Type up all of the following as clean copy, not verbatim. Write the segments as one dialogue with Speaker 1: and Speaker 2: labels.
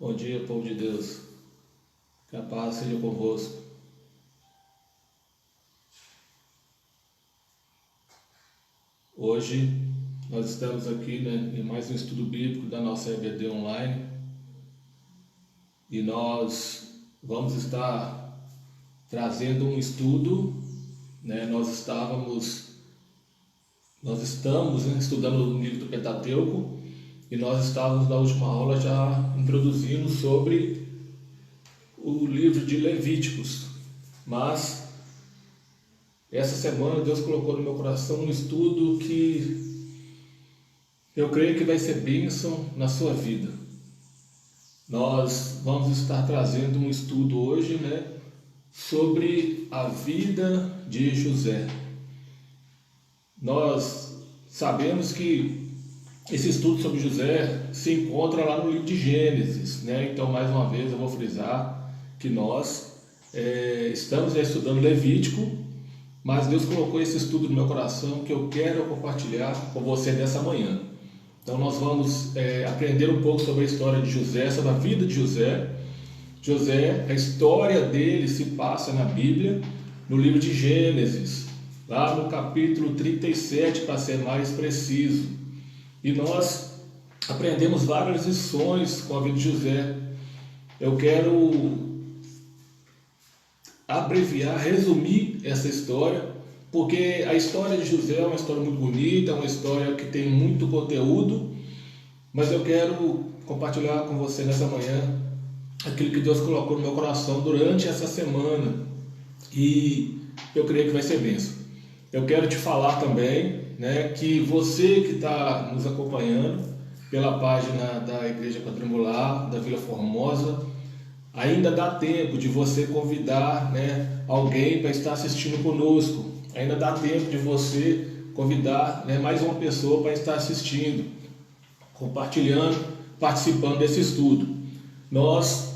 Speaker 1: Bom dia, povo de Deus. Que a paz seja convosco. Hoje nós estamos aqui, em mais um estudo bíblico da nossa EBD online e nós vamos estar trazendo um estudo, Nós estamos estudando o livro do Pentateuco e nós estávamos na última aula já introduzindo sobre o livro de Levíticos, mas essa semana Deus colocou no meu coração um estudo que eu creio que vai ser bênção na sua vida. Nós vamos estar trazendo um estudo hoje, sobre a vida de José. Nós sabemos que esse estudo sobre José se encontra lá no livro de Gênesis, Então, mais uma vez, eu vou frisar que nós estamos estudando Levítico, mas Deus colocou esse estudo no meu coração que eu quero compartilhar com você nessa manhã. Então, nós vamos aprender um pouco sobre a história de José, sobre a vida de José. José, a história dele se passa na Bíblia, no livro de Gênesis, lá no capítulo 37, para ser mais preciso. E nós aprendemos várias lições com a vida de José. Eu quero abreviar, resumir essa história, porque a história de José é uma história muito bonita, é uma história que tem muito conteúdo, mas eu quero compartilhar com você nessa manhã aquilo que Deus colocou no meu coração durante essa semana e eu creio que vai ser bênção. Eu quero te falar também, que você que está nos acompanhando pela página da Igreja Quadrangular da Vila Formosa, ainda dá tempo de você convidar, alguém para estar assistindo conosco. Ainda dá tempo de você convidar, mais uma pessoa para estar assistindo, compartilhando, participando desse estudo. Nós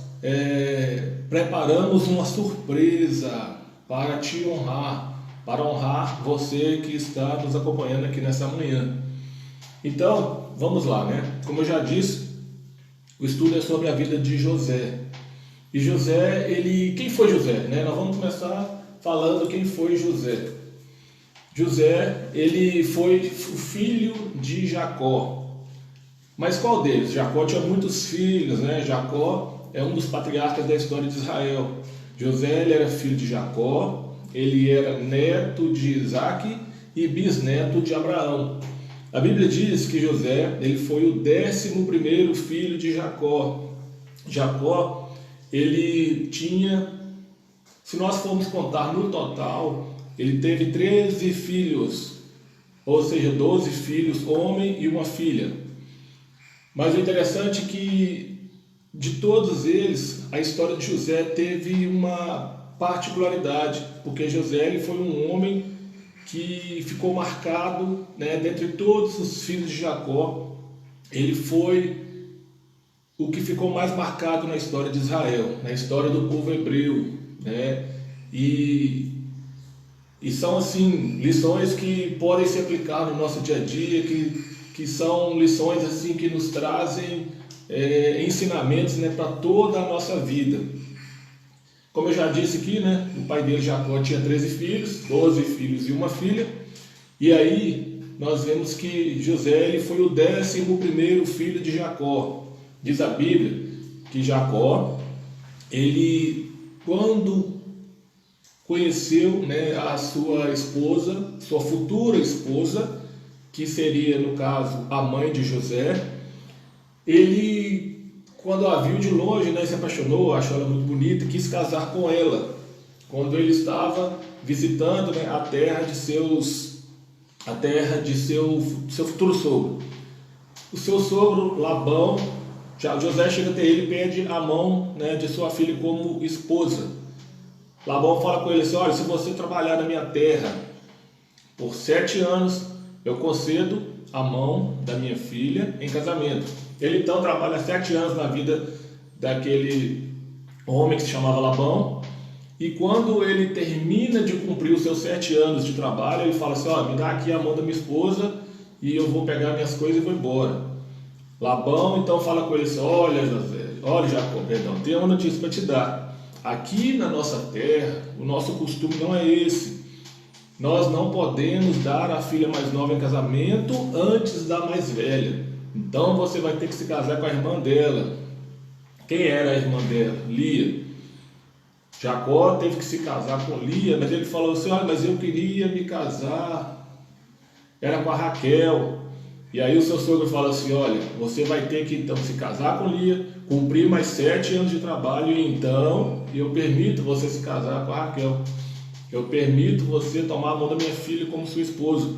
Speaker 1: preparamos uma surpresa para te honrar, para honrar você que está nos acompanhando aqui nessa manhã. Então, vamos lá, Como eu já disse, o estudo é sobre a vida de José. E José, quem foi José? Nós vamos começar falando quem foi José. José, ele foi o filho de Jacó. Mas qual deles? Jacó tinha muitos filhos, Jacó é um dos patriarcas da história de Israel. José, ele era filho de Jacó, ele era neto de Isaac e bisneto de Abraão. A Bíblia diz que José, ele foi o 11º filho de Jacó. Jacó, ele tinha, se nós formos contar no total, ele teve 13 filhos, ou seja, 12 filhos, homem e uma filha. Mas o interessante é que, de todos eles, a história de José teve uma particularidade, porque José ele foi um homem que ficou marcado, dentre todos os filhos de Jacó, ele foi o que ficou mais marcado na história de Israel, na história do povo hebreu, E são assim lições que podem se aplicar no nosso dia a dia, que são lições assim que nos trazem ensinamentos, para toda a nossa vida. Como eu já disse aqui, o pai dele, Jacó, tinha 13 filhos, 12 filhos e uma filha. E aí nós vemos que José ele foi o 11º filho de Jacó. Diz a Bíblia que Jacó, ele quando conheceu a sua esposa, sua futura esposa, que seria no caso a mãe de José, ele quando a viu de longe, se apaixonou, achou ela muito bonita e quis casar com ela. Quando ele estava visitando a terra de seu futuro sogro. O seu sogro Labão, José chega até ele e pede a mão de sua filha como esposa. Labão fala com ele assim: olha, se você trabalhar na minha terra por 7 anos, eu concedo a mão da minha filha em casamento. Ele então trabalha 7 anos na vida daquele homem que se chamava Labão, e quando ele termina de cumprir os seus 7 anos de trabalho, ele fala assim: me dá aqui a mão da minha esposa e eu vou pegar minhas coisas e vou embora. Labão então fala com ele assim: olha José, olha, Jacó, perdão, tenho uma notícia para te dar. Aqui na nossa terra, o nosso costume não é esse. Nós não podemos dar a filha mais nova em casamento antes da mais velha. Então você vai ter que se casar com a irmã dela. Quem era a irmã dela? Lia. Jacó teve que se casar com Lia, mas ele falou assim, olha, mas eu queria me casar, era com a Raquel. E aí o seu sogro fala assim, olha, você vai ter que então se casar com Lia, cumprir mais 7 anos de trabalho, e então eu permito você se casar com a Raquel. Eu permito você tomar a mão da minha filha como sua esposa.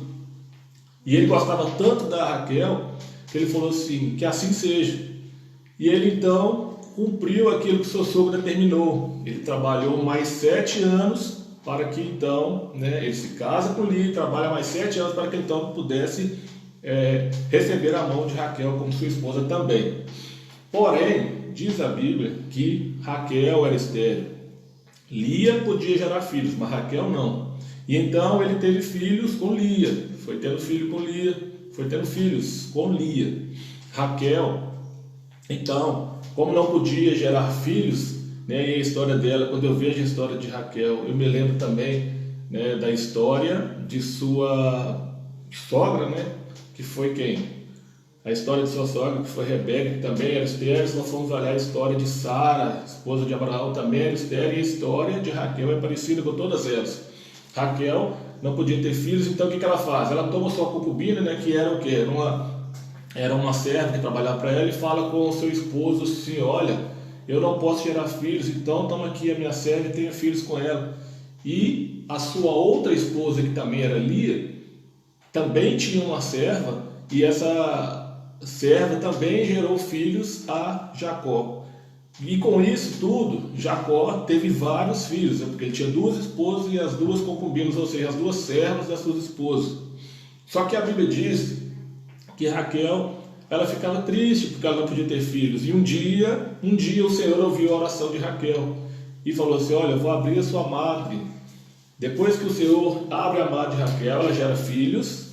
Speaker 1: E ele gostava tanto da Raquel, que ele falou assim, que assim seja. E ele então cumpriu aquilo que o seu sogro determinou. Ele trabalhou mais 7 anos para que então, ele se casa com Lia, trabalha mais 7 anos para que então pudesse receber a mão de Raquel como sua esposa também. Porém, diz a Bíblia que Raquel era estéril. Lia podia gerar filhos, mas Raquel não. E então ele teve filhos com Lia, foi tendo filho com Lia, foi tendo filhos com Lia. Raquel, então, como não podia gerar filhos, e a história dela, quando eu vejo a história de Raquel, eu me lembro também da história de sua sogra, que foi quem? A história de sua sogra, que foi Rebeca, que também era estéril. Se nós formos olhar a história de Sara, esposa de Abraão, também era estéril, e a história de Raquel é parecida com todas elas. Raquel não podia ter filhos, então o que ela faz? Ela toma sua concubina, que era o quê? Era uma serva que trabalhava para ela, e fala com o seu esposo assim, olha, eu não posso gerar filhos, então toma aqui a minha serva e tenha filhos com ela. E a sua outra esposa, que também era Lia, também tinha uma serva, e essa serva também gerou filhos a Jacó. E com isso tudo, Jacó teve vários filhos, porque ele tinha 2 esposas e as 2 concubinas, ou seja, as 2 servas das suas esposas. Só que a Bíblia diz que Raquel, ela ficava triste porque ela não podia ter filhos. E um dia o Senhor ouviu a oração de Raquel e falou assim, olha, eu vou abrir a sua madre. Depois que o Senhor abre a madre de Raquel, ela gera filhos,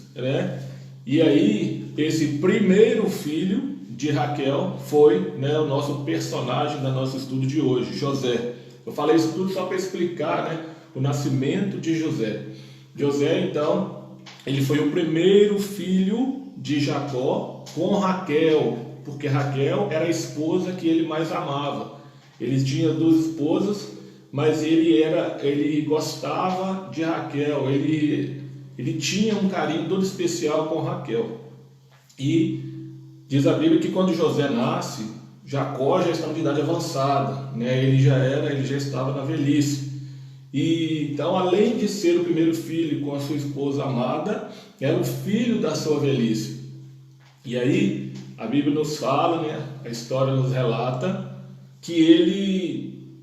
Speaker 1: E aí, esse primeiro filho de Raquel foi o nosso personagem do nosso estudo de hoje, José. Eu falei isso tudo só para explicar o nascimento de José. José, então, ele foi o primeiro filho de Jacó com Raquel, porque Raquel era a esposa que ele mais amava. Ele tinha 2 esposas, mas ele gostava de Raquel, ele tinha um carinho todo especial com Raquel. E diz a Bíblia que quando José nasce, Jacó já estava de idade avançada, ele já estava na velhice. E então, além de ser o primeiro filho com a sua esposa amada, era o filho da sua velhice. E aí a Bíblia nos fala, a história nos relata que ele,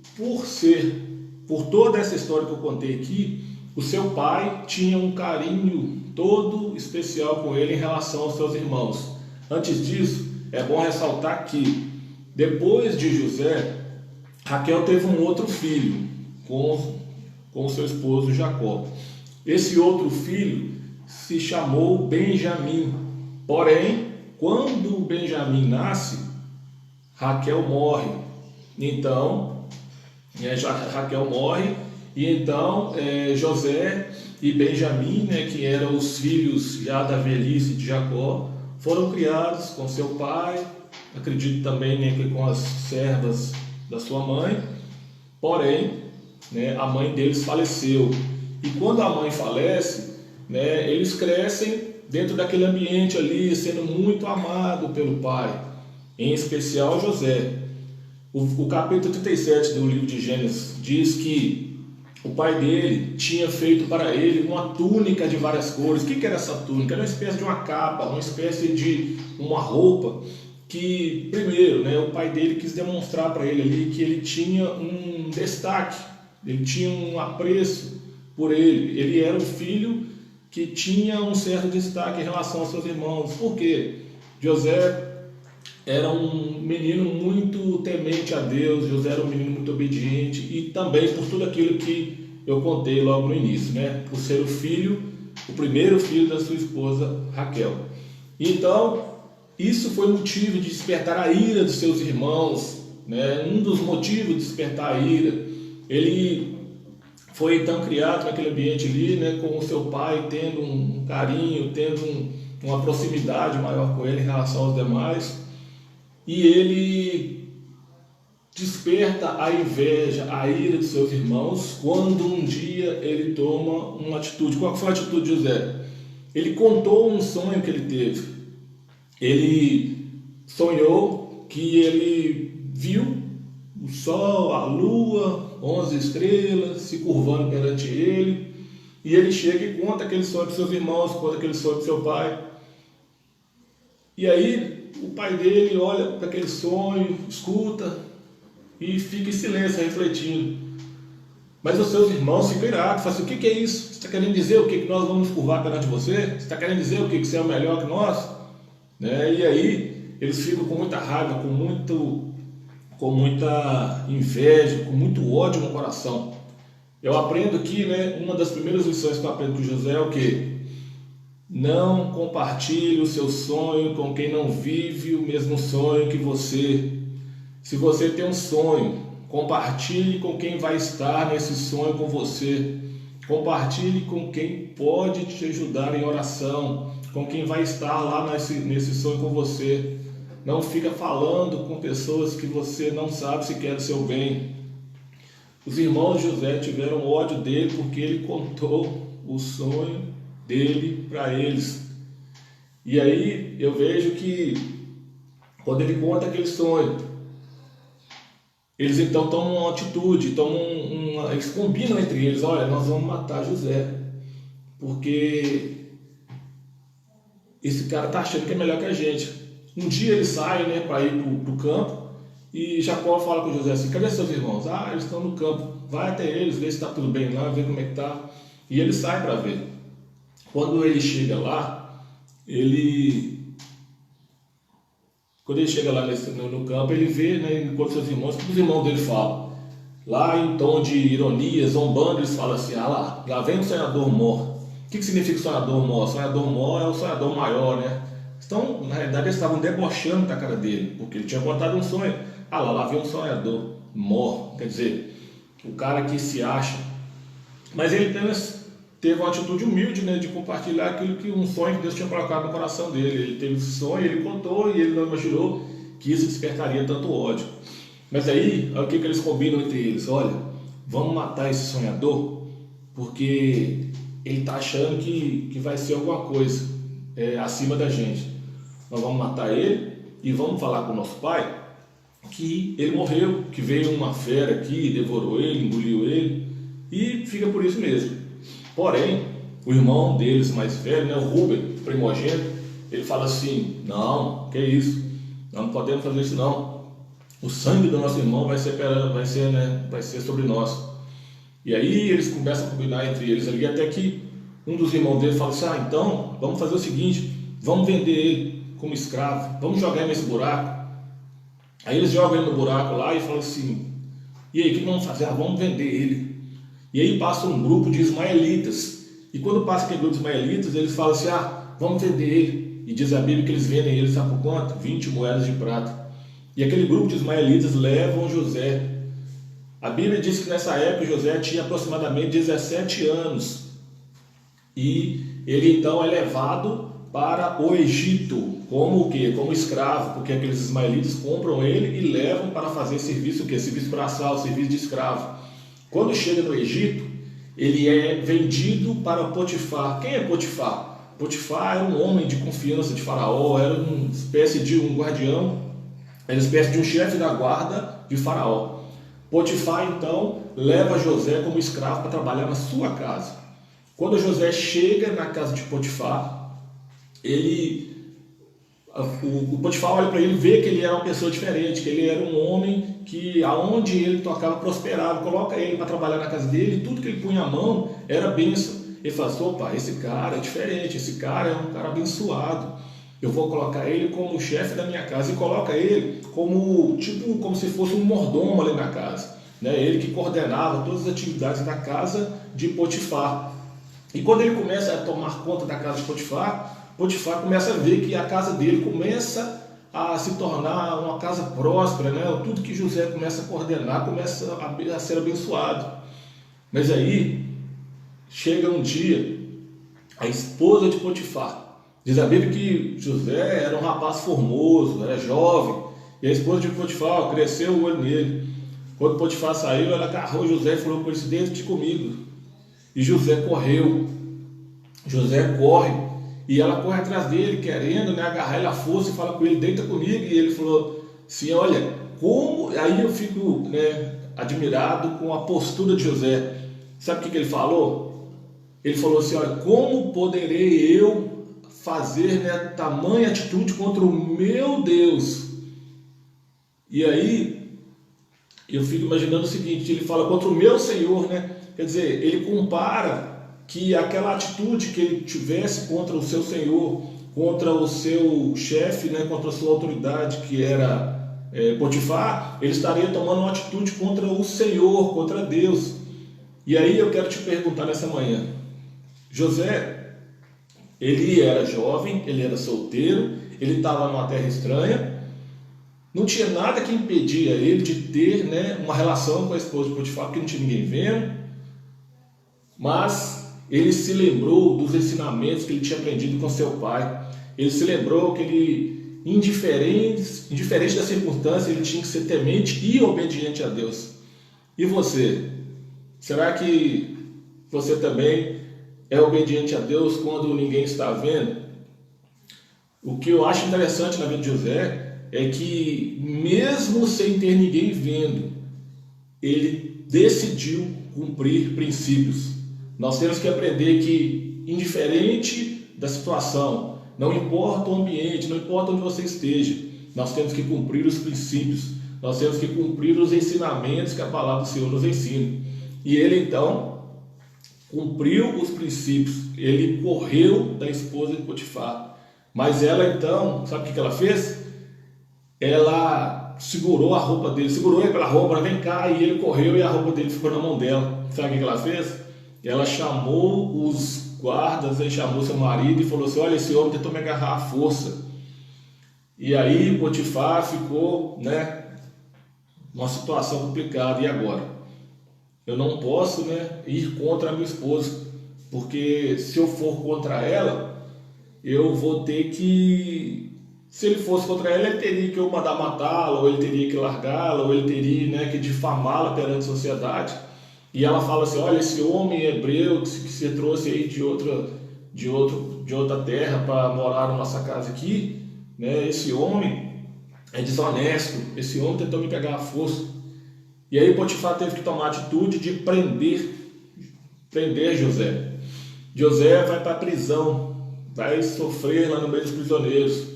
Speaker 1: por toda essa história que eu contei aqui, o seu pai tinha um carinho todo especial com ele em relação aos seus irmãos. Antes disso, é bom ressaltar que depois de José, Raquel teve um outro filho com o seu esposo Jacó. Esse outro filho se chamou Benjamim. Porém, quando Benjamim nasce, Raquel morre. Então, Raquel morre, e então José e Benjamim, que eram os filhos já da velhice de Jacó, foram criados com seu pai, acredito também que com as servas da sua mãe. Porém, a mãe deles faleceu. E quando a mãe falece, eles crescem dentro daquele ambiente ali, sendo muito amado pelo pai, em especial José. O capítulo 37 do livro de Gênesis diz que o pai dele tinha feito para ele uma túnica de várias cores. O que era essa túnica? Era uma espécie de uma capa, uma espécie de uma roupa que, primeiro, o pai dele quis demonstrar para ele ali que ele tinha um destaque, ele tinha um apreço por ele. Ele era um filho que tinha um certo destaque em relação aos seus irmãos. Por quê? José era um menino muito temente a Deus, José era um menino muito obediente, e também por tudo aquilo que eu contei logo no início, por ser o primeiro filho da sua esposa Raquel. Então, isso foi motivo de despertar a ira dos seus irmãos, né? Um dos motivos de despertar a ira. Ele foi então criado naquele ambiente ali, né, com o seu pai, tendo um carinho, tendo uma proximidade maior com ele em relação aos demais, e ele desperta a inveja, a ira de seus irmãos, quando um dia ele toma uma atitude. Qual foi a atitude de José? Ele contou um sonho que ele teve. Ele sonhou que ele viu o sol, a lua, 11 estrelas se curvando perante ele, e ele chega e conta aquele sonho para seus irmãos, conta aquele sonho para seu pai. E aí o pai dele olha para aquele sonho, escuta e fica em silêncio, refletindo. Mas os seus irmãos ficam irados, falam assim: o que é isso? Você está querendo dizer o que nós vamos nos curvar perante você? Você está querendo dizer o que você é melhor que nós? Né? E aí eles ficam com muita raiva, com muita inveja, com muito ódio no coração. Eu aprendo aqui, né, uma das primeiras lições que eu aprendo com José é o quê? Não compartilhe o seu sonho com quem não vive o mesmo sonho que você. Se você tem um sonho, compartilhe com quem vai estar nesse sonho com você. Compartilhe com quem pode te ajudar em oração, com quem vai estar lá nesse sonho com você. Não fica falando com pessoas que você não sabe se quer o seu bem. Os irmãos de José tiveram ódio dele porque ele contou o sonho dele para eles. E aí eu vejo que quando ele conta aquele sonho, eles então tomam uma atitude, eles combinam entre eles: olha, nós vamos matar José, porque esse cara está achando que é melhor que a gente. Um dia ele sai, né, para ir para o campo, e Jacó fala com José assim: cadê seus irmãos? Ah, eles estão no campo. Vai até eles, vê se está tudo bem lá, vê como é que está. E ele sai para ver. Quando ele chega lá, quando ele chega lá no campo, ele vê, né, enquanto seus irmãos, o que os irmãos dele falam? Lá em tom de ironia, zombando, eles falam assim: ah lá vem um sonhador mor. O que significa sonhador mor? Sonhador mor é o sonhador maior, né? Então, na realidade, eles estavam debochando da cara dele, porque ele tinha contado um sonho. Ah lá vem um sonhador mor, quer dizer, o cara que se acha. Mas ele apenas teve uma atitude humilde, né, de compartilhar aquilo que um sonho que Deus tinha colocado no coração dele. Ele teve esse sonho, ele contou, e ele não imaginou que isso despertaria tanto ódio. Mas aí, olha o que eles combinam entre eles: olha, vamos matar esse sonhador, porque ele está achando que vai ser alguma coisa acima da gente. Nós vamos matar ele e vamos falar com o nosso pai que ele morreu, que veio uma fera aqui, devorou ele, engoliu ele, e fica por isso mesmo. Porém, o irmão deles mais velho, né, o Rúben, primogênito, ele fala assim: não, que isso, nós não podemos fazer isso não. O sangue do nosso irmão vai ser sobre nós. E aí eles começam a combinar entre eles ali, até que um dos irmãos dele fala assim: ah, então vamos fazer o seguinte, vamos vender ele como escravo, vamos jogar ele nesse buraco. Aí eles jogam ele no buraco lá e falam assim: e aí, o que vamos fazer? Ah, vamos vender ele. E aí passa um grupo de ismaelitas, e quando passa aquele grupo de ismaelitas, eles falam assim: ah, vamos vender ele. E diz a Bíblia que eles vendem ele, sabe por quanto? 20 moedas de prata. E aquele grupo de ismaelitas levam José. A Bíblia diz que nessa época José tinha aproximadamente 17 anos. E ele então é levado para o Egito, como o quê? Como escravo, porque aqueles ismaelitas compram ele e levam para fazer serviço, o quê? Serviço braçal, serviço de escravo. Quando chega no Egito, ele é vendido para Potifar. Quem é Potifar? Potifar era um homem de confiança de Faraó, era uma espécie de um guardião, era uma espécie de um chefe da guarda de Faraó. Potifar então leva José como escravo para trabalhar na sua casa. Quando José chega na casa de Potifar, o Potifar olha para ele e vê que ele era uma pessoa diferente, que ele era um homem que aonde ele tocava prosperava, coloca ele para trabalhar na casa dele, e tudo que ele punha a mão era bênção. Ele fala assim: opa, esse cara é diferente, esse cara é um cara abençoado, eu vou colocar ele como chefe da minha casa, e coloca ele como se fosse um mordomo ali na casa, né? Ele que coordenava todas as atividades da casa de Potifar. E quando ele começa a tomar conta da casa de Potifar, Potifar começa a ver que a casa dele começa a se tornar uma casa próspera, né? Tudo que José começa a coordenar começa a ser abençoado. Mas aí chega um dia, a esposa de Potifar, diz a Bíblia que José era um rapaz formoso, era jovem, e a esposa de Potifar cresceu o olho nele. Quando Potifar saiu, ela agarrou José e falou: "Coincidente comigo." E José correu. José corre e ela corre atrás dele, querendo, né, agarrar ele à força e fala com ele: "Deita comigo." E ele falou assim: "Olha, como..." Aí eu fico, né, admirado com a postura de José. Sabe o que ele falou? Ele falou assim: "Olha, como poderei eu fazer, né, tamanha atitude contra o meu Deus?" E aí eu fico imaginando o seguinte: ele fala contra o meu Senhor, né? Quer dizer, ele compara que aquela atitude que ele tivesse contra o seu Senhor, contra o seu chefe, né, contra a sua autoridade, que era Potifar, ele estaria tomando uma atitude contra o Senhor, contra Deus. E aí eu quero te perguntar nessa manhã: José, ele era jovem, ele era solteiro, ele estava numa terra estranha, não tinha nada que impedia ele de ter, né, uma relação com a esposa de Potifar, porque não tinha ninguém vendo, mas ele se lembrou dos ensinamentos que ele tinha aprendido com seu pai. Ele se lembrou que ele, indiferente da circunstância, ele tinha que ser temente e obediente a Deus. E você? Será que você também é obediente a Deus quando ninguém está vendo? O que eu acho interessante na vida de José é que, mesmo sem ter ninguém vendo, ele decidiu cumprir princípios. Nós temos que aprender que, indiferente da situação, não importa o ambiente, não importa onde você esteja, nós temos que cumprir os princípios, nós temos que cumprir os ensinamentos que a palavra do Senhor nos ensina. E ele então cumpriu os princípios, ele correu da esposa de Potifar. Mas ela então, sabe o que ela fez? Ela segurou a roupa dele, segurou ele pela roupa: "Vem cá", e ele correu e a roupa dele ficou na mão dela. Sabe o que ela fez? Ela chamou os guardas, aí chamou seu marido e falou assim: "Olha, esse homem tentou me agarrar à força." E aí Potifar ficou, né, numa situação complicada. E agora? Eu não posso, né, ir contra a minha esposa, porque se eu for contra ela, eu vou ter que... Se ele fosse contra ela, ele teria que eu mandar matá-la, ou ele teria que largá-la, ou ele teria, né, que difamá-la perante a sociedade. E ela fala assim: "Olha, esse homem hebreu que você trouxe aí de outra terra para morar na nossa casa aqui, né, esse homem é desonesto, esse homem tentou me pegar à força." E aí Potifar teve que tomar a atitude de prender José. José vai para a prisão, vai sofrer lá no meio dos prisioneiros.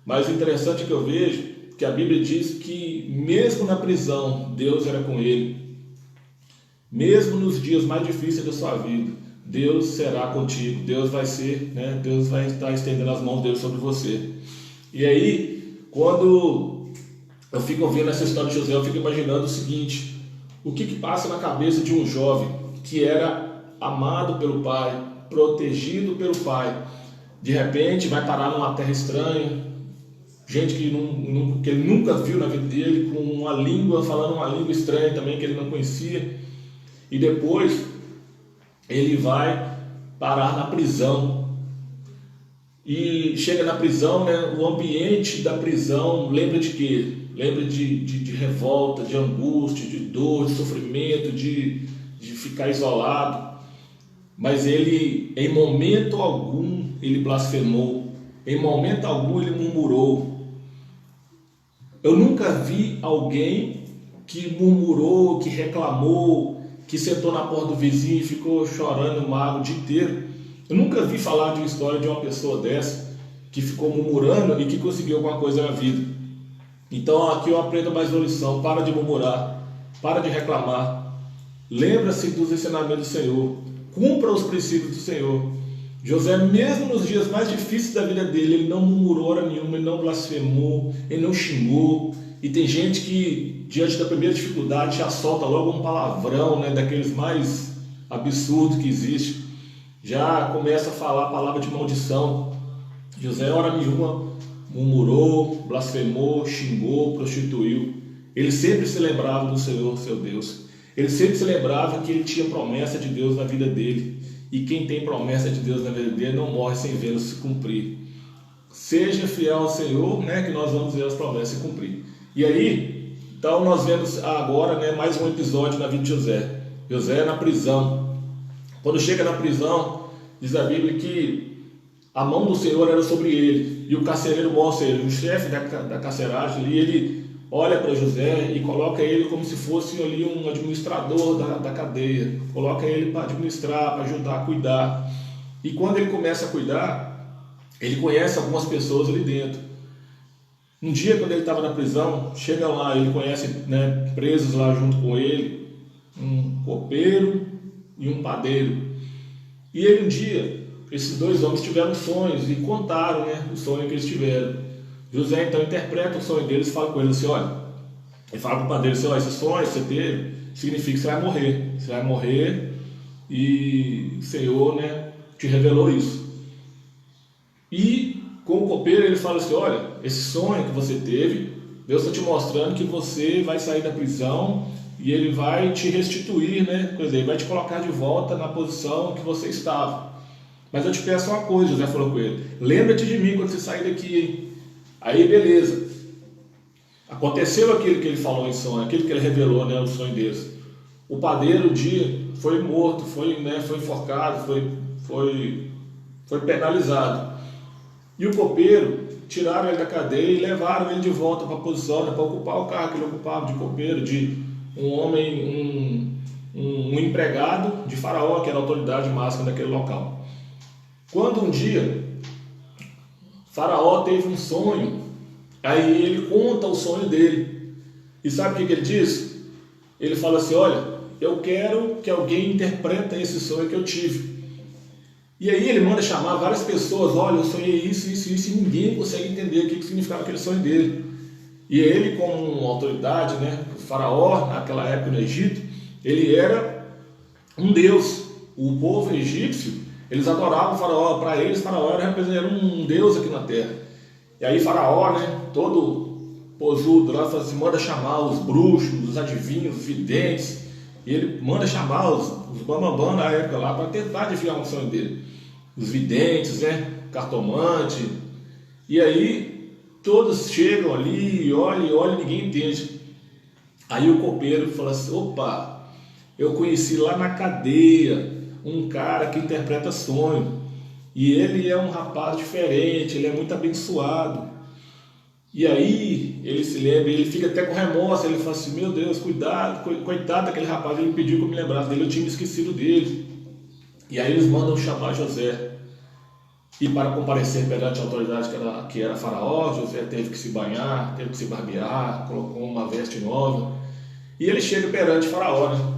Speaker 1: Mas o interessante que eu vejo é que a Bíblia diz que mesmo na prisão, Deus era com ele. Mesmo nos dias mais difíceis da sua vida, Deus será contigo. Deus vai ser, né? Deus vai estar estendendo as mãos dele sobre você. E aí, quando eu fico ouvindo essa história de José, eu fico imaginando o seguinte: o que passa na cabeça de um jovem que era amado pelo pai, protegido pelo pai, de repente vai parar numa terra estranha, gente que ele nunca viu na vida dele, com uma língua, falando uma língua estranha também que ele não conhecia. E depois ele vai parar na prisão. E chega na prisão, né, o ambiente da prisão lembra de quê? Lembra de revolta, de angústia, de dor, de sofrimento, de ficar isolado. Mas ele, em momento algum, ele blasfemou. Em momento algum, ele murmurou. Eu nunca vi alguém que murmurou, que reclamou, que sentou na porta do vizinho e ficou chorando mágoa o dia inteiro. Eu nunca vi falar de uma história de uma pessoa dessa, que ficou murmurando e que conseguiu alguma coisa na vida. Então aqui eu aprendo mais uma lição: para de murmurar, para de reclamar, lembra-se dos ensinamentos do Senhor, cumpra os princípios do Senhor. José, mesmo nos dias mais difíceis da vida dele, ele não murmurou hora nenhuma, ele não blasfemou, ele não xingou. E tem gente que, diante da primeira dificuldade, já solta logo um palavrão, né, daqueles mais absurdos que existe, já começa a falar a palavra de maldição. José, hora nenhuma, murmurou, blasfemou, xingou, prostituiu. Ele sempre se lembrava do Senhor, seu Deus. Ele sempre se lembrava que ele tinha promessa de Deus na vida dele. E quem tem promessa de Deus na vida dele não morre sem vê-lo se cumprir. Seja fiel ao Senhor, né, que nós vamos ver as promessas se cumprir. E aí, então nós vemos agora, né, mais um episódio na vida de José. José na prisão. Quando chega na prisão, diz a Bíblia que a mão do Senhor era sobre ele. E o carcereiro mostra ele, o chefe da carceragem ali, ele olha para José e coloca ele como se fosse ali um administrador da cadeia. Coloca ele para administrar, para ajudar, cuidar. E quando ele começa a cuidar, ele conhece algumas pessoas ali dentro. Um dia, quando ele estava na prisão, chega lá, ele conhece, né, presos lá junto com ele, um copeiro e um padeiro. E ele, um dia, esses dois homens tiveram sonhos e contaram, né, o sonho que eles tiveram. José então interpreta o sonho deles e fala com eles assim, olha, ele fala para o padeiro assim, olha, esse sonho que você teve significa que você vai morrer. Você vai morrer e o Senhor, né, te revelou isso. E com o copeiro ele fala assim, olha, esse sonho que você teve, Deus está te mostrando que você vai sair da prisão e ele vai te restituir, né? Quer dizer, ele vai te colocar de volta na posição que você estava. Mas eu te peço uma coisa, José falou com ele, lembra-te de mim quando você sair daqui, hein? Aí beleza, aconteceu aquilo que ele falou em sonho, aquilo que ele revelou, né, o sonho deles. O padeiro um dia foi morto, foi enforcado, foi penalizado. E o copeiro, tiraram ele da cadeia e levaram ele de volta para a posição, né, para ocupar o cargo que ele ocupava de copeiro, de um homem, um empregado de Faraó, que era a autoridade máxima daquele local. Quando um dia Faraó teve um sonho, aí ele conta o sonho dele. E sabe o que ele diz? Ele fala assim, olha, eu quero que alguém interprete esse sonho que eu tive. E aí ele manda chamar várias pessoas, olha, eu sonhei isso, e ninguém consegue entender o que significava aquele sonho dele. E ele, como autoridade, né, o Faraó, naquela época no Egito, ele era um deus. O povo egípcio, eles adoravam o Faraó, para eles Faraó era um deus aqui na terra. E aí Faraó, né, todo posudo lá, assim, manda chamar os bruxos, os adivinhos, os videntes, e ele manda chamar os bambambam na época lá para tentar adivinhar o sonho dele. Os videntes, né, cartomante. E aí todos chegam ali e olham, ninguém entende. Aí o copeiro fala assim, opa, eu conheci lá na cadeia um cara que interpreta sonho. E ele é um rapaz diferente, ele é muito abençoado. E aí ele se lembra, ele fica até com remorso, ele fala assim, meu Deus, cuidado, coitado daquele rapaz, ele pediu que eu me lembrasse dele, eu tinha esquecido dele. E aí eles mandam chamar José. E para comparecer perante a autoridade que era Faraó, José teve que se banhar, teve que se barbear, colocou uma veste nova. E ele chega perante Faraó, né?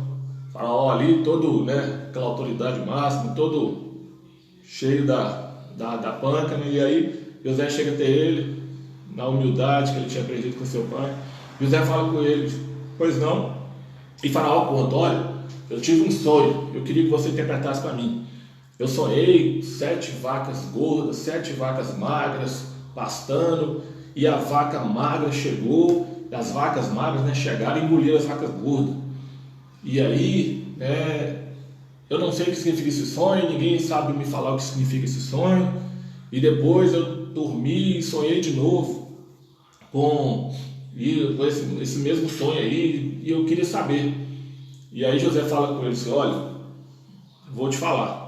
Speaker 1: Faraó ali, todo, né, aquela autoridade máxima, todo cheio da panca, né? E aí José chega até ele, na humildade que ele tinha aprendido com seu pai. José fala com ele, pois não? E Faraó conta, olha, eu tive um sonho, eu queria que você interpretasse para mim. Eu sonhei 7 vacas gordas, 7 vacas magras, pastando, e a vaca magra chegou, e as vacas magras, né, chegaram e engoliram as vacas gordas. E aí, né, eu não sei o que significa esse sonho, ninguém sabe me falar o que significa esse sonho, e depois eu dormi e sonhei de novo com esse mesmo sonho aí, e eu queria saber. E aí José fala com ele assim, olha, vou te falar.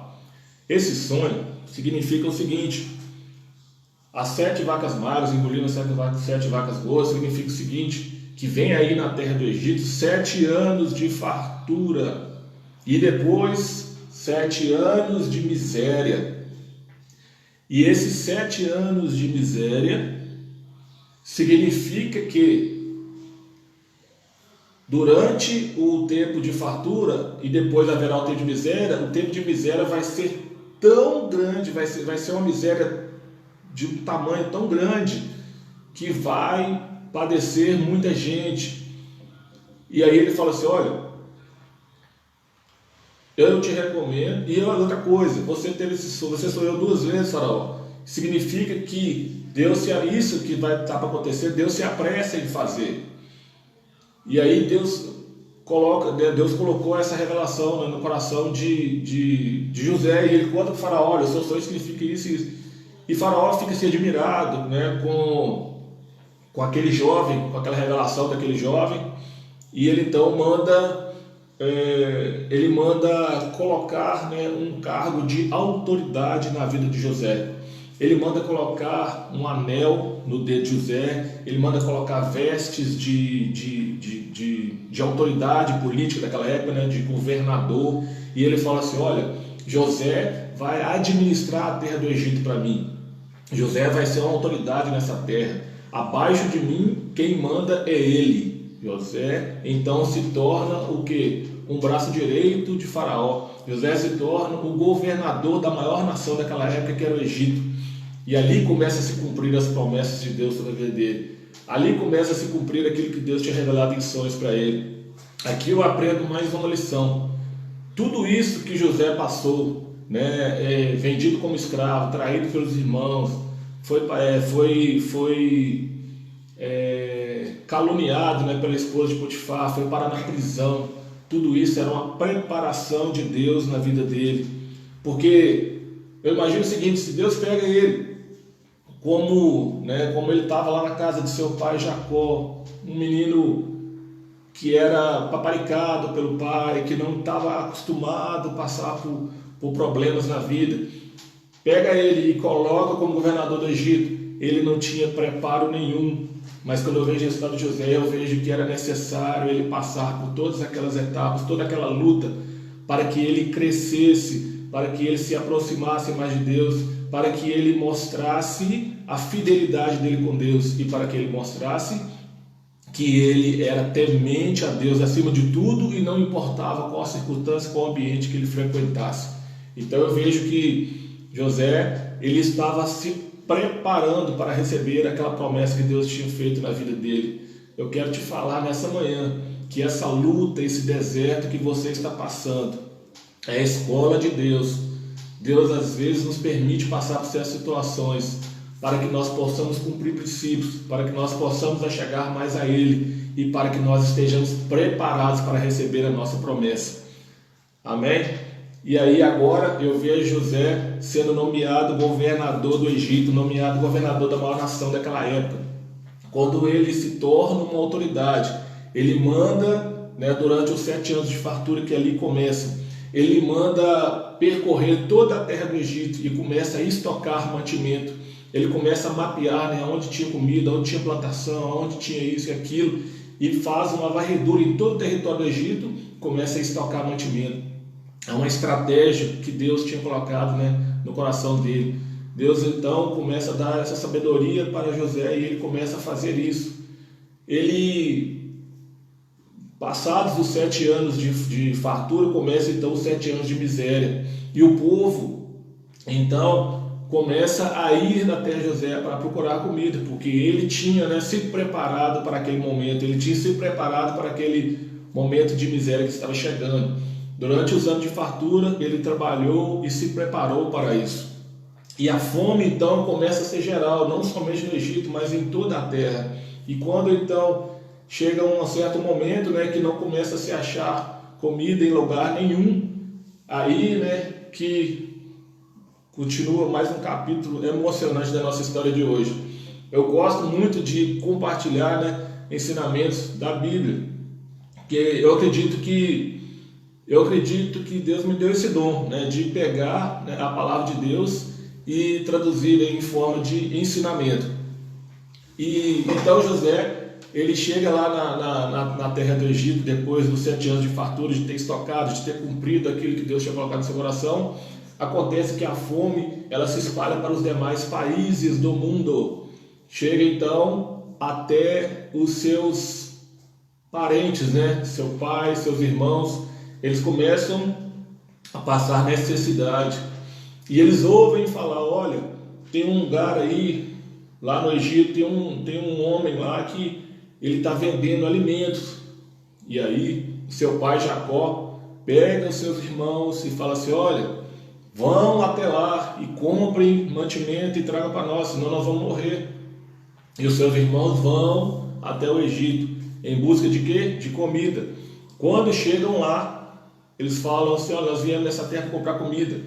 Speaker 1: Esse sonho significa o seguinte, as 7 vacas magras engolindo as 7 vacas gordas significa o seguinte, que vem aí na terra do Egito 7 anos de fartura e depois 7 anos de miséria. E esses 7 anos de miséria significa que durante o tempo de fartura e depois haverá o tempo de miséria, o tempo de miséria vai ser tão grande, vai ser uma miséria de um tamanho tão grande que vai padecer muita gente. E aí ele fala assim, olha, eu te recomendo, e outra coisa, você sonhou 2 vezes, Faraó, significa que isso que vai estar para acontecer, Deus se apressa em fazer. E aí Deus colocou essa revelação, né, no coração de José, e ele conta para o faraó: olha, o seu sonho significa isso e isso. E faraó fica assim admirado, né, com aquele jovem, com aquela revelação daquele jovem, e ele então manda colocar, né, um cargo de autoridade na vida de José. Ele manda colocar um anel no dedo de José, ele manda colocar vestes de autoridade política daquela época, né, de governador, e ele fala assim: olha, José vai administrar a terra do Egito para mim. José vai ser uma autoridade nessa terra. Abaixo de mim, quem manda é ele. José então se torna o quê? Um braço direito de Faraó. José se torna o governador da maior nação daquela época, que era o Egito. E ali começa a se cumprir as promessas de Deus sobre a vida dele. Ali começa a se cumprir aquilo que Deus tinha revelado em sonhos para ele. Aqui eu aprendo mais uma lição. Tudo isso que José passou, né, vendido como escravo, traído pelos irmãos, foi caluniado, né, pela esposa de Potifar, foi parar na prisão. Tudo isso era uma preparação de Deus na vida dele. Porque eu imagino o seguinte: se Deus pega ele como ele estava lá na casa de seu pai Jacó, um menino que era paparicado pelo pai, que não estava acostumado a passar por problemas na vida, pega ele e coloca como governador do Egito, ele não tinha preparo nenhum. Mas quando eu vejo a história de José, eu vejo que era necessário ele passar por todas aquelas etapas, toda aquela luta, para que ele crescesse, para que ele se aproximasse mais de Deus, para que ele mostrasse a fidelidade dele com Deus e para que ele mostrasse que ele era temente a Deus acima de tudo e não importava qual a circunstância, qual o ambiente que ele frequentasse. Então eu vejo que José, ele estava se preparando para receber aquela promessa que Deus tinha feito na vida dele. Eu quero te falar nessa manhã que essa luta, esse deserto que você está passando, é a escola de Deus. Deus às vezes nos permite passar por certas situações para que nós possamos cumprir princípios, para que nós possamos chegar mais a Ele e para que nós estejamos preparados para receber a nossa promessa. Amém? E aí agora eu vejo José sendo nomeado governador do Egito, nomeado governador da maior nação daquela época. Quando ele se torna uma autoridade, ele manda, né, durante os 7 anos de fartura que ali começam, ele manda percorrer toda a terra do Egito e começa a estocar mantimento. Ele começa a mapear, né, onde tinha comida, onde tinha plantação, onde tinha isso e aquilo, e faz uma varredura em todo o território do Egito, começa a estocar mantimento. É uma estratégia que Deus tinha colocado, né, no coração dele. Deus então começa a dar essa sabedoria para José e ele começa a fazer isso. Ele, passados os 7 anos de fartura, começa então os 7 anos de miséria. E o povo então começa a ir na terra de José para procurar comida, porque ele tinha, né, se preparado para aquele momento, ele tinha se preparado para aquele momento de miséria que estava chegando. Durante os anos de fartura, ele trabalhou e se preparou para isso. E a fome então começa a ser geral, não somente no Egito, mas em toda a terra. E quando então chega um certo momento, né, que não começa a se achar comida em lugar nenhum, aí, né, que continua mais um capítulo emocionante da nossa história de hoje. Eu gosto muito de compartilhar, né, ensinamentos da Bíblia, porque eu acredito que Deus me deu esse dom, né, de pegar, né, a palavra de Deus e traduzir em forma de ensinamento. E então José, ele chega lá na terra do Egito, depois dos 7 anos de fartura, de ter estocado, de ter cumprido aquilo que Deus tinha colocado no seu coração. Acontece que a fome, ela se espalha para os demais países do mundo. Chega então até os seus parentes, né, seu pai, seus irmãos, eles começam a passar necessidade. E eles ouvem falar: olha, tem um lugar aí, lá no Egito, tem um homem lá que ele está vendendo alimentos. E aí, seu pai Jacó pega os seus irmãos e fala assim: olha, vão até lá e comprem mantimento e tragam para nós, senão nós vamos morrer. E os seus irmãos vão até o Egito, em busca de quê? De comida. Quando chegam lá, eles falam assim, olha, nós viemos nessa terra comprar comida.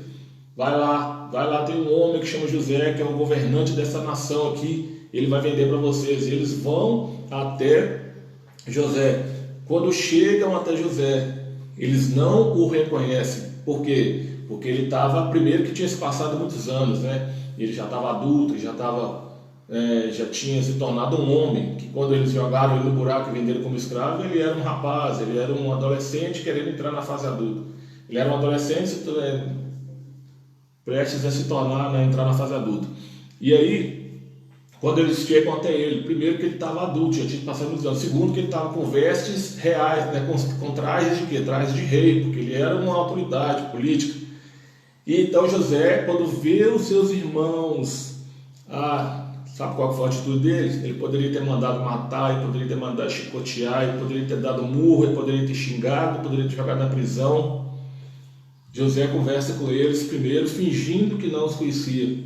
Speaker 1: Vai lá, tem um homem que chama José, que é o governante dessa nação aqui, ele vai vender para vocês. E eles vão até José. Quando chegam até José, eles não o reconhecem. Por quê? Porque ele estava, primeiro que tinha se passado muitos anos, né? Ele já estava adulto, já tinha se tornado um homem, que quando eles jogaram ele no buraco e venderam como escravo, ele era um rapaz, ele era um adolescente querendo entrar na fase adulta. Ele era um adolescente prestes a se tornar, né, entrar na fase adulta. E aí, quando eles chegam até ele, primeiro que ele estava adulto, já tinha passado muitos anos. Segundo que ele estava com vestes reais, né, com trajes de quê? Trajes de rei, porque ele era uma autoridade política. E então José, quando vê os seus irmãos, sabe qual foi a atitude deles? Ele poderia ter mandado matar, ele poderia ter mandado chicotear, ele poderia ter dado murro, ele poderia ter xingado, poderia ter jogado na prisão. José conversa com eles primeiro, fingindo que não os conhecia.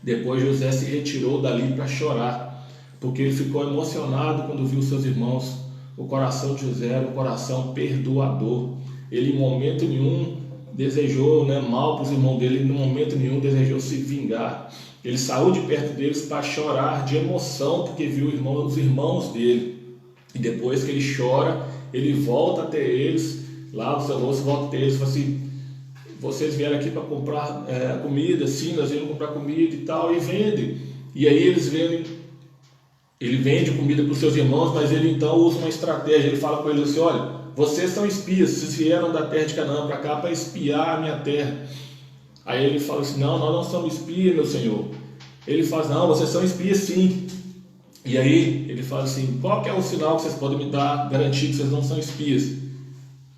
Speaker 1: Depois José se retirou dali para chorar, porque ele ficou emocionado quando viu seus irmãos. O coração de José era um coração perdoador. Ele em momento nenhum desejou, né, mal para os irmãos dele, em momento nenhum desejou se vingar. Ele saiu de perto deles para chorar de emoção, porque viu os irmãos dele. E depois que ele chora, ele volta até eles, lá o seu moço volta até eles e fala assim, vocês vieram aqui para comprar comida, sim, nós viemos comprar comida e tal, e vende. E aí ele vende comida para os seus irmãos, mas ele então usa uma estratégia, ele fala com eles assim, olha, vocês são espias, vocês vieram da terra de Canaã para cá para espiar a minha terra. Aí ele fala assim, não, nós não somos espias, meu senhor. Ele fala, não, vocês são espias sim. E aí ele fala assim, qual que é o sinal que vocês podem me dar, garantir que vocês não são espias?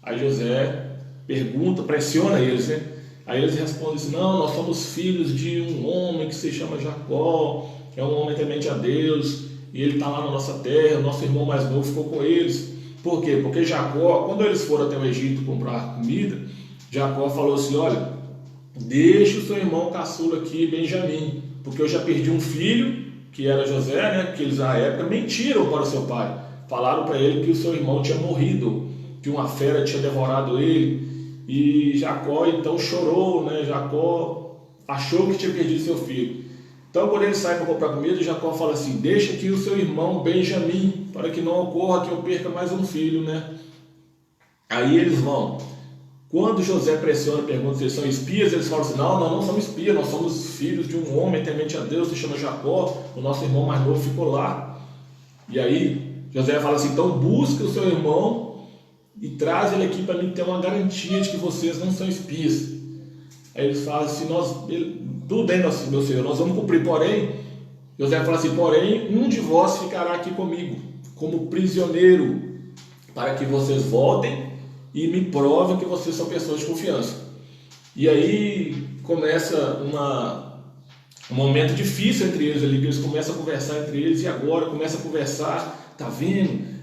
Speaker 1: Aí José pergunta, pressiona eles, né? Aí eles respondem assim, não, nós somos filhos de um homem que se chama Jacó, é um homem temente a Deus, e ele está lá na nossa terra, nosso irmão mais novo ficou com eles. Por quê? Porque Jacó, quando eles foram até o Egito comprar comida, Jacó falou assim, olha, deixa o seu irmão caçula aqui, Benjamim, porque eu já perdi um filho, que era José, né? Porque eles na época mentiram para o seu pai, falaram para ele que o seu irmão tinha morrido, que uma fera tinha devorado ele, e Jacó então chorou, né? Jacó achou que tinha perdido seu filho. Então quando ele sai para comprar comida, Jacó fala assim, deixa aqui o seu irmão Benjamim, para que não ocorra que eu perca mais um filho, né? Aí eles vão. Quando José pressiona, pergunta se eles são espias, eles falam assim, não, nós não somos espias, nós somos filhos de um homem temente a Deus, se chama Jacó, o nosso irmão mais novo ficou lá. E aí José fala assim, então busca o seu irmão e traz ele aqui para mim ter uma garantia de que vocês não são espias. Aí eles falam assim, tudo bem, meu senhor, nós vamos cumprir, porém, José fala assim, porém, um de vós ficará aqui comigo, como prisioneiro, para que vocês voltem e me provem que vocês são pessoas de confiança. E aí começa um momento difícil entre eles ali, que eles começam a conversar entre eles, e agora começam a conversar, tá vendo?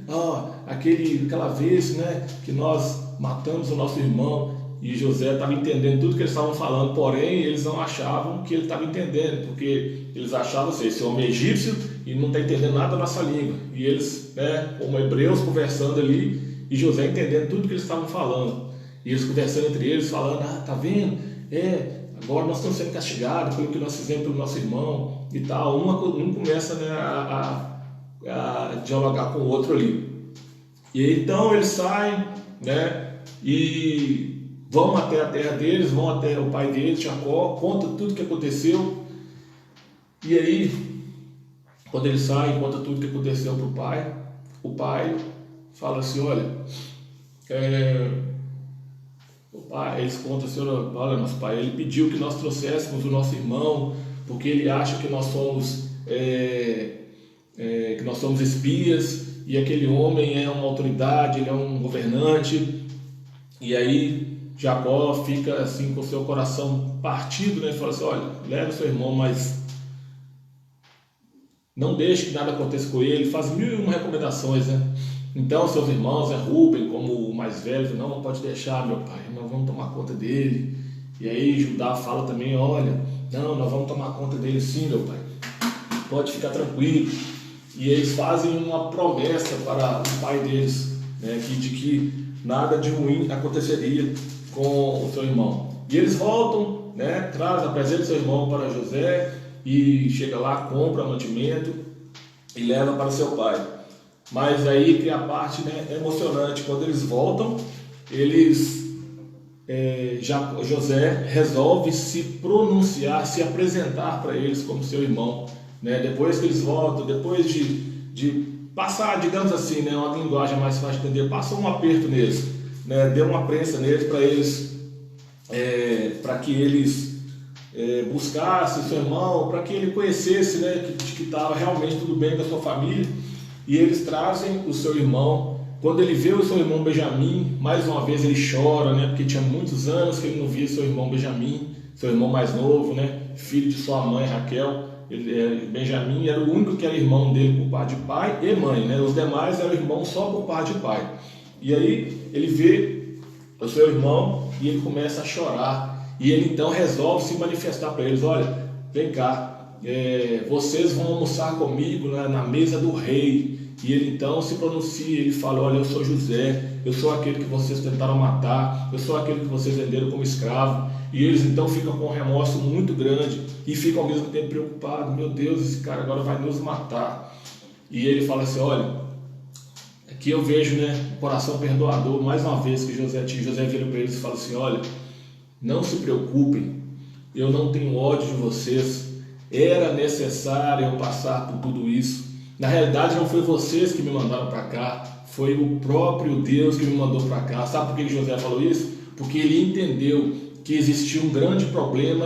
Speaker 1: Aquela vez, né, que nós matamos o nosso irmão, e José estava entendendo tudo que eles estavam falando, porém eles não achavam que ele estava entendendo, porque eles achavam assim, esse homem é egípcio e não está entendendo nada da nossa língua. E eles, né, como hebreus, conversando ali, e José entendendo tudo que eles estavam falando. E eles conversando entre eles, falando, tá vendo? Agora nós estamos sendo castigados pelo que nós fizemos pelo nosso irmão e tal. Um começa, né, a dialogar com o outro ali. E então eles saem, né, e vão até a terra deles, vão até o pai deles, Jacó, conta tudo o que aconteceu. E aí, quando eles saem, conta tudo o que aconteceu para o pai fala assim, olha, eles contam assim, olha, nosso pai, ele pediu que nós trouxéssemos o nosso irmão, porque ele acha que nós somos espias, e aquele homem é uma autoridade, ele é um governante. E aí Jacó fica assim com o seu coração partido, né? E fala assim, olha, leva seu irmão, mas não deixe que nada aconteça com ele, faz 1001 recomendações, né? Então seus irmãos, Rúben como o mais velho, não pode deixar, meu pai, nós vamos tomar conta dele, E aí Judá fala também, olha, não, nós vamos tomar conta dele sim, meu pai, pode ficar tranquilo. E eles fazem uma promessa para o pai deles, né, de que nada de ruim aconteceria com o seu irmão. E eles voltam, né, apresentam seu irmão para José e chega lá, compra mantimento e leva para seu pai. Mas aí que a parte, né, emocionante, quando eles voltam, José resolve se pronunciar, se apresentar para eles como seu irmão, né? Depois que eles voltam, depois de passar, digamos assim, né, uma linguagem mais fácil de entender, passou um aperto neles, né? Deu uma prensa neles para que eles buscassem seu irmão, para que ele conhecesse, né, que estava realmente tudo bem com a sua família. E eles trazem o seu irmão. Quando ele vê o seu irmão Benjamim, mais uma vez ele chora, né? Porque tinha muitos anos que ele não via seu irmão Benjamim, seu irmão mais novo, né? Filho de sua mãe Raquel. Benjamim era o único que era irmão dele por parte de pai e mãe, né? Os demais eram irmãos só por parte de pai. E aí ele vê o seu irmão e ele começa a chorar. E ele então resolve se manifestar para eles: olha, vem cá, vocês vão almoçar comigo na mesa do rei. E ele então se pronuncia, ele fala: olha, eu sou José, eu sou aquele que vocês tentaram matar, eu sou aquele que vocês venderam como escravo. E eles então ficam com um remorso muito grande e ficam ao mesmo tempo preocupados: meu Deus, esse cara agora vai nos matar. E ele fala assim: olha, aqui eu vejo, né, o coração perdoador, mais uma vez que José vira para eles e fala assim: olha, não se preocupem, eu não tenho ódio de vocês, era necessário eu passar por tudo isso. Na realidade não foi vocês que me mandaram para cá, foi o próprio Deus que me mandou para cá. Sabe por que José falou isso? Porque ele entendeu que existia um grande problema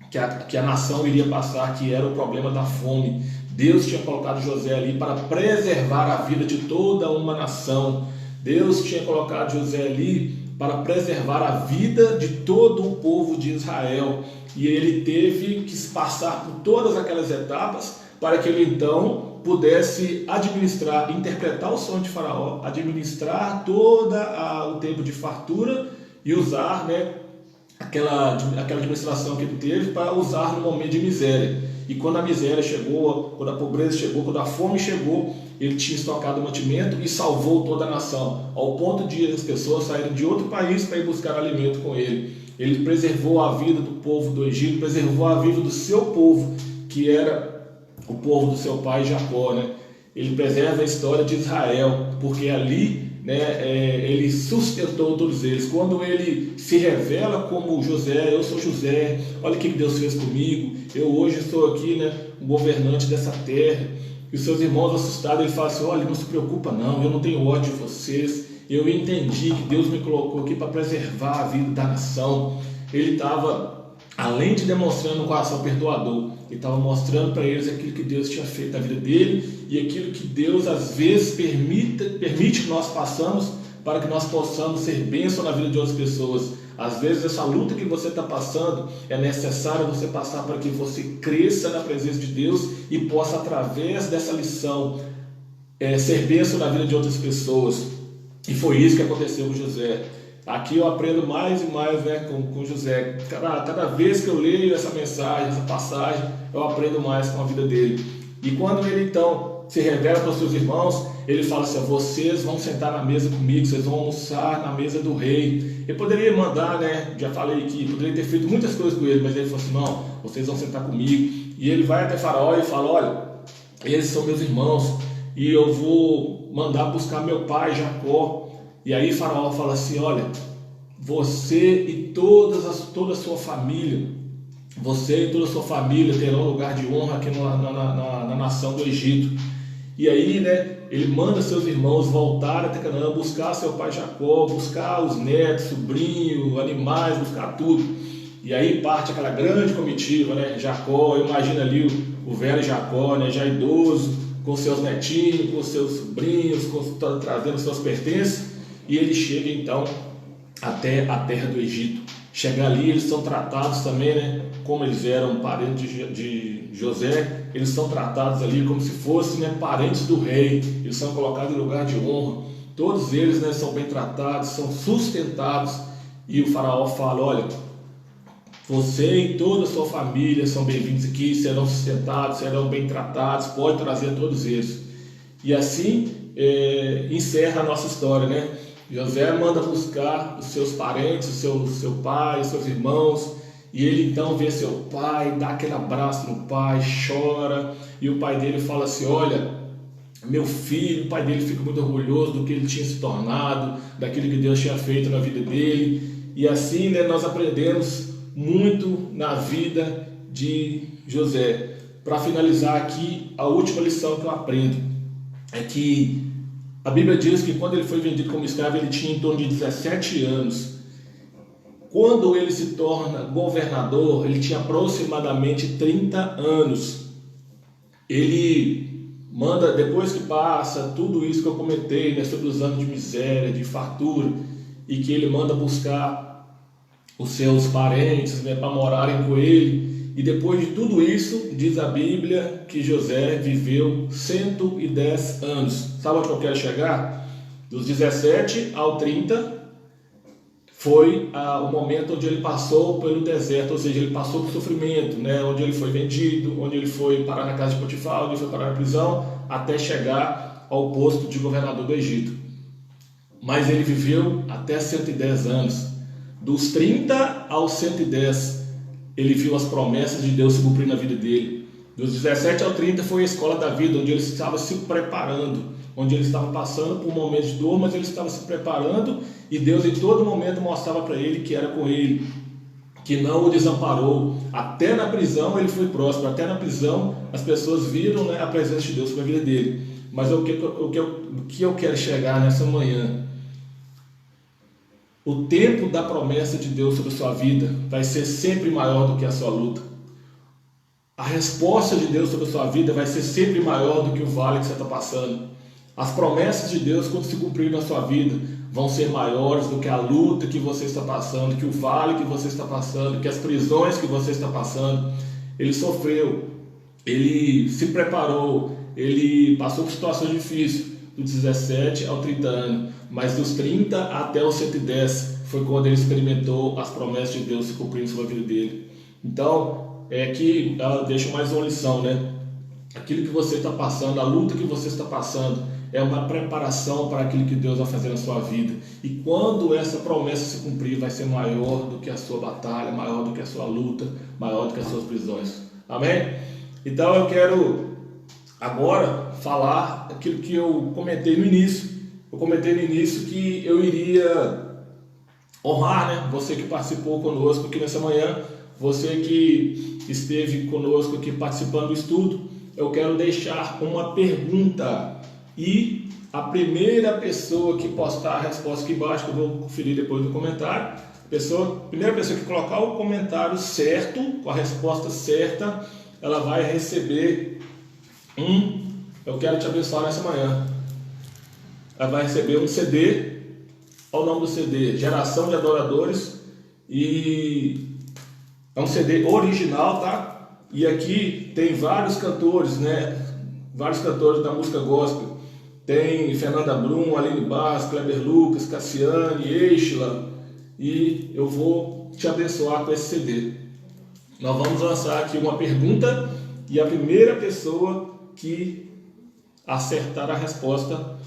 Speaker 1: que a nação iria passar, que era o problema da fome. Deus tinha colocado José ali para preservar a vida de toda uma nação. Deus tinha colocado José ali para preservar a vida de todo o povo de Israel. E ele teve que passar por todas aquelas etapas para que ele então pudesse administrar, interpretar o sonho de Faraó, administrar todo o tempo de fartura e usar, né, aquela administração que ele teve para usar no momento de miséria. E quando a miséria chegou, quando a pobreza chegou, quando a fome chegou, ele tinha estocado mantimento e salvou toda a nação, ao ponto de as pessoas saírem de outro país para ir buscar alimento com ele. Ele preservou a vida do povo do Egito, preservou a vida do seu povo, que era o povo do seu pai Jacó, né? Ele preserva a história de Israel, porque ali, né, ele sustentou todos eles. Quando ele se revela como José: eu sou José, olha o que Deus fez comigo, eu hoje estou aqui, né, um governante dessa terra. E os seus irmãos assustados, ele fala assim: olha, não se preocupa não, eu não tenho ódio de vocês, eu entendi que Deus me colocou aqui para preservar a vida da nação. Ele estava, além de demonstrando um coração perdoador, ele estava mostrando para eles aquilo que Deus tinha feito na vida dele e aquilo que Deus às vezes permite que nós passamos para que nós possamos ser bênção na vida de outras pessoas. Às vezes essa luta que você está passando é necessário você passar para que você cresça na presença de Deus e possa, através dessa lição, ser bênção na vida de outras pessoas. E foi isso que aconteceu com José. Aqui eu aprendo mais e mais, né, com José. Cada vez que eu leio essa mensagem, essa passagem, eu aprendo mais com a vida dele. E quando ele então se revela para os seus irmãos, ele fala assim: vocês vão sentar na mesa comigo, vocês vão almoçar na mesa do rei. Ele poderia mandar, né, já falei que poderia ter feito muitas coisas com ele, mas ele falou assim: não, vocês vão sentar comigo. E ele vai até Faraó e fala: olha, eles são meus irmãos e eu vou mandar buscar meu pai Jacó. E aí Faraó fala assim: olha, você e toda a sua família, você e toda a sua família terão lugar de honra aqui na nação do Egito. E aí, né, ele manda seus irmãos voltar até Canaã, buscar seu pai Jacó, buscar os netos, sobrinhos, animais, buscar tudo. E aí parte aquela grande comitiva, né? Jacó, imagina ali o velho Jacó, né, já idoso, com seus netinhos, com seus sobrinhos, trazendo seus pertences. E ele chega então até a terra do Egito. Chega ali, eles são tratados também, né, como eles eram parentes de José, eles são tratados ali como se fossem, né, parentes do rei. Eles são colocados em lugar de honra. Todos eles, né, são bem tratados, são sustentados. E o faraó fala: olha, Você e toda a sua família são bem-vindos aqui, serão sustentados, serão bem tratados, pode trazer todos eles. E assim encerra a nossa história, né? José manda buscar os seus parentes, o seu pai, os seus irmãos, e ele então vê seu pai, dá aquele abraço no pai, chora, e o pai dele fala assim: olha, meu filho. O pai dele fica muito orgulhoso do que ele tinha se tornado, daquilo que Deus tinha feito na vida dele. E assim, né, nós aprendemos muito na vida de José. Para finalizar aqui, a última lição que eu aprendo é que a Bíblia diz que quando ele foi vendido como escravo, ele tinha em torno de 17 anos. Quando ele se torna governador, ele tinha aproximadamente 30 anos. Ele manda, depois que passa tudo isso que eu comentei, né, sobre os anos de miséria, de fartura, e que ele manda buscar os seus parentes, né, para morarem com ele. E depois de tudo isso, diz a Bíblia que José viveu 110 anos. Sabe onde eu quero chegar? Dos 17 ao 30 foi o momento onde ele passou pelo deserto, ou seja, ele passou por sofrimento, né? Onde ele foi vendido, onde ele foi parar na casa de Potifar, onde ele foi parar na prisão, até chegar ao posto de governador do Egito. Mas ele viveu até 110 anos. Dos 30 aos 110, ele viu as promessas de Deus se cumprir na vida dele. Dos 17 ao 30 foi a escola da vida, onde ele estava se preparando, onde ele estava passando por momentos de dor, mas ele estava se preparando, e Deus em todo momento mostrava para ele que era com ele, que não o desamparou. Até na prisão ele foi próspero, até na prisão as pessoas viram, né, a presença de Deus na vida dele. Mas o que eu quero chegar nessa manhã? O tempo da promessa de Deus sobre a sua vida vai ser sempre maior do que a sua luta. A resposta de Deus sobre a sua vida vai ser sempre maior do que o vale que você está passando. As promessas de Deus, quando se cumprirem na sua vida, vão ser maiores do que a luta que você está passando, que o vale que você está passando, que as prisões que você está passando. Ele sofreu, ele se preparou, ele passou por situações difíceis, dos 17 ao 30 anos, mas dos 30 até os 110 foi quando ele experimentou as promessas de Deus se cumprindo sobre a vida dele. Então, aqui deixo mais uma lição, né? Aquilo que você está passando, a luta que você está passando, é uma preparação para aquilo que Deus vai fazer na sua vida. E quando essa promessa se cumprir, vai ser maior do que a sua batalha, maior do que a sua luta, maior do que as suas prisões. Amém? Então eu quero agora falar aquilo que eu comentei no início. Eu comentei no início que eu iria honrar, né, você que participou conosco aqui nessa manhã, você que esteve conosco aqui participando do estudo. Eu quero deixar uma pergunta, e a primeira pessoa que postar a resposta aqui embaixo, que eu vou conferir depois no comentário, primeira pessoa que colocar o comentário certo, com a resposta certa, ela vai receber eu quero te abençoar nessa manhã. Ela vai receber um CD, olha o nome do CD, Geração de Adoradores, e é um CD original, tá? E aqui tem vários cantores, né? Vários cantores da música gospel. Tem Fernanda Brum, Aline Barros, Kleber Lucas, Cassiane, Eichla, e eu vou te abençoar com esse CD. Nós vamos lançar aqui uma pergunta, e a primeira pessoa que acertar a resposta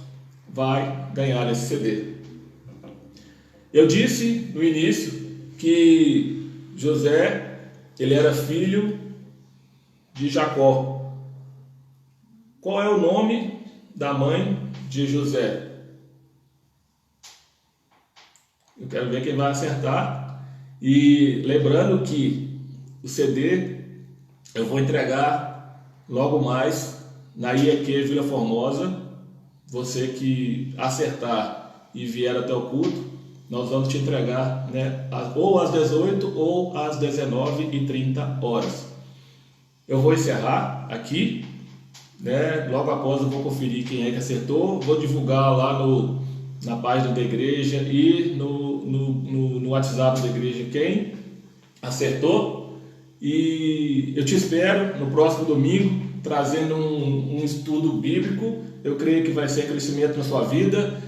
Speaker 1: vai ganhar esse CD. Eu disse no início que José, ele era filho de Jacó. Qual é o nome da mãe de José? Eu quero ver quem vai acertar. E lembrando que o CD eu vou entregar logo mais na IEQ Vila Formosa. Você que acertar e vier até o culto, nós vamos te entregar, né, ou às 18 ou às 19h30. Eu vou encerrar aqui, né? Logo após eu vou conferir quem é que acertou, vou divulgar lá na página da igreja e no WhatsApp da igreja quem acertou, e eu te espero no próximo domingo trazendo um estudo bíblico. Eu creio que vai ser crescimento na sua vida.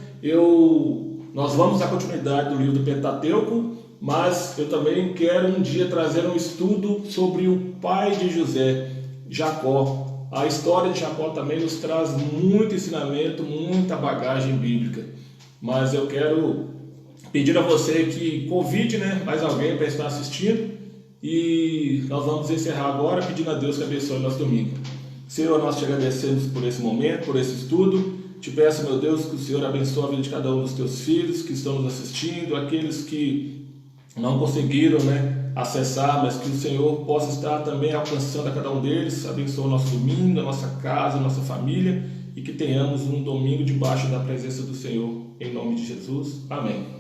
Speaker 1: Nós vamos dar continuidade do livro do Pentateuco, mas eu também quero um dia trazer um estudo sobre o pai de José, Jacó. A história de Jacó também nos traz muito ensinamento, muita bagagem bíblica. Mas eu quero pedir a você que convide, mais alguém para estar assistindo, e nós vamos encerrar agora pedindo a Deus que abençoe o nosso domingo. Senhor, nós te agradecemos por esse momento, por esse estudo. Te peço, meu Deus, que o Senhor abençoe a vida de cada um dos teus filhos que estão nos assistindo, aqueles que não conseguiram acessar, mas que o Senhor possa estar também alcançando a cada um deles. Abençoa o nosso domingo, a nossa casa, a nossa família, e que tenhamos um domingo debaixo da presença do Senhor, em nome de Jesus. Amém.